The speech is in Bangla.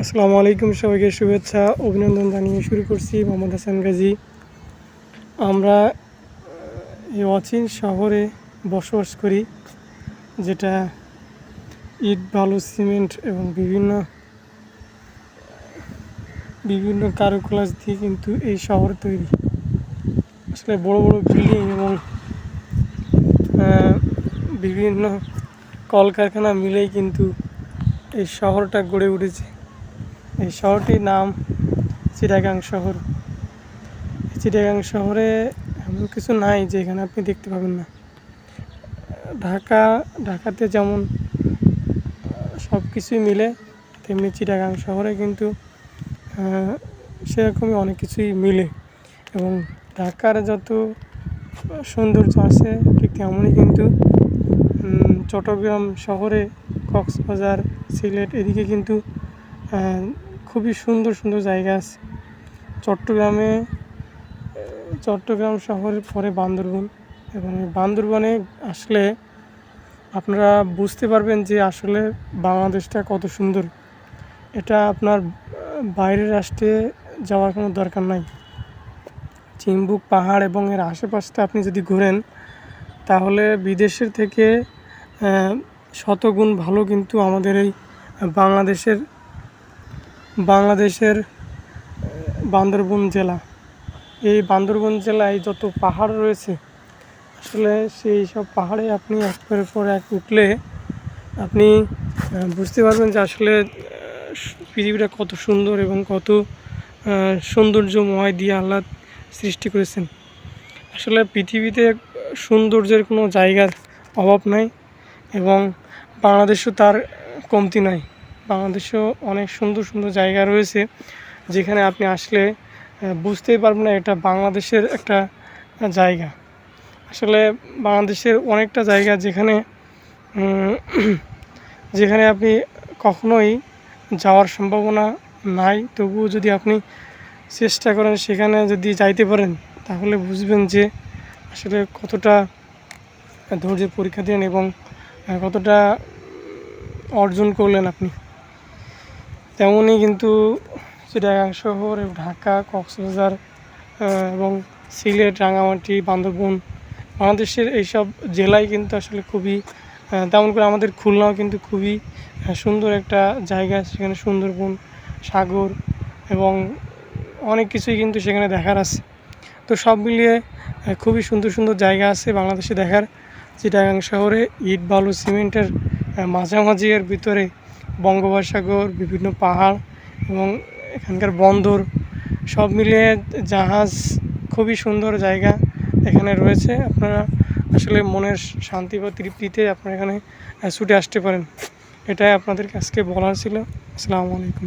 আসসালামু আলাইকুম, সবাইকে শুভেচ্ছা অভিনন্দন জানিয়ে শুরু করছি। মোহাম্মদ হাসান গাজী। আমরা এই অচিন শহরে বসবাস করি, যেটা ইট, বালু, সিমেন্ট এবং বিভিন্ন বিভিন্ন কারুকাজ দিয়ে কিন্তু এই শহর তৈরি। আসলে বড় বড় বিল্ডিং এবং বিভিন্ন কলকারখানা মিলেই কিন্তু এই শহরটা গড়ে উঠেছে। এই শহরটির নাম চিটাগাং শহর। চিটাগাং শহরে এমন কিছু নাই যে এখানে আপনি দেখতে পাবেন না। ঢাকাতে যেমন সব কিছুই মিলে, তেমনি চিটাগাং শহরে কিন্তু সেরকমই অনেক কিছুই মিলে। এবং ঢাকার যত সৌন্দর্য আছে ঠিক তেমনই কিন্তু চট্টগ্রাম শহরে, কক্সবাজার, সিলেট এদিকে কিন্তু খুবই সুন্দর সুন্দর জায়গা আছে। চট্টগ্রাম শহরের পরে বান্দরবন, এবং বান্দরবনে আসলে আপনারা বুঝতে পারবেন যে আসলে বাংলাদেশটা কত সুন্দর। এটা আপনার বাইরের রাষ্ট্রে যাওয়ার কোনো দরকার নাই। চিম্বুক পাহাড় এবং এর আশেপাশটা আপনি যদি ঘোরেন, তাহলে বিদেশের থেকে শতগুণ ভালো কিন্তু আমাদের এই বাংলাদেশের বান্দরবন জেলা। এই বান্দরবন জেলায় যত পাহাড় রয়েছে, আসলে সেই সব পাহাড়ে আপনি একের পর এক উঠলে আপনি বুঝতে পারবেন যে আসলে পৃথিবীটা কত সুন্দর এবং কত সৌন্দর্যময় দিয়ে আল্লাহ সৃষ্টি করেছেন। আসলে পৃথিবীতে সৌন্দর্যের কোনো জায়গার অভাব নাই, এবং বাংলাদেশও তার কমতি নাই। বাংলাদেশেও অনেক সুন্দর সুন্দর জায়গা রয়েছে, যেখানে আপনি আসলে বুঝতেই পারবেন না এটা বাংলাদেশের একটা জায়গা। আসলে বাংলাদেশের অনেকটা জায়গা যেখানে আপনি কখনোই যাওয়ার সম্ভাবনা নাই, তবুও যদি আপনি চেষ্টা করেন, সেখানে যদি যাইতে পারেন, তাহলে বুঝবেন যে আসলে কতটা ধৈর্যের পরীক্ষা দেন এবং কতটা অর্জন করলেন আপনি। তেমনই কিন্তু চিটাগাং শহর, ঢাকা, কক্সবাজার এবং সিলেট, রাঙামাটি, বান্দরবন, বাংলাদেশের এইসব জেলায় কিন্তু আসলে খুবই, তেমন করে আমাদের খুলনাও কিন্তু খুবই সুন্দর একটা জায়গা। সেখানে সুন্দরবন, সাগর এবং অনেক কিছুই কিন্তু সেখানে দেখার আছে। তো সব মিলিয়ে খুবই সুন্দর সুন্দর জায়গা আছে বাংলাদেশে দেখার। চিটাগাং শহরে ইট, বালু, সিমেন্টের মাঝামাঝি এর ভিতরে বঙ্গোপসাগর, বিভিন্ন পাহাড় এবং এখানকার বন্দর, সব মিলিয়ে জাহাজ, খুবই সুন্দর জায়গা এখানে রয়েছে। আপনারা আসলে মনের শান্তি বা তৃপ্তিতে আপনারা এখানে ছুটে আসতে পারেন। এটাই আপনাদের কাছকে বলার ছিল। আসসালামু আলাইকুম।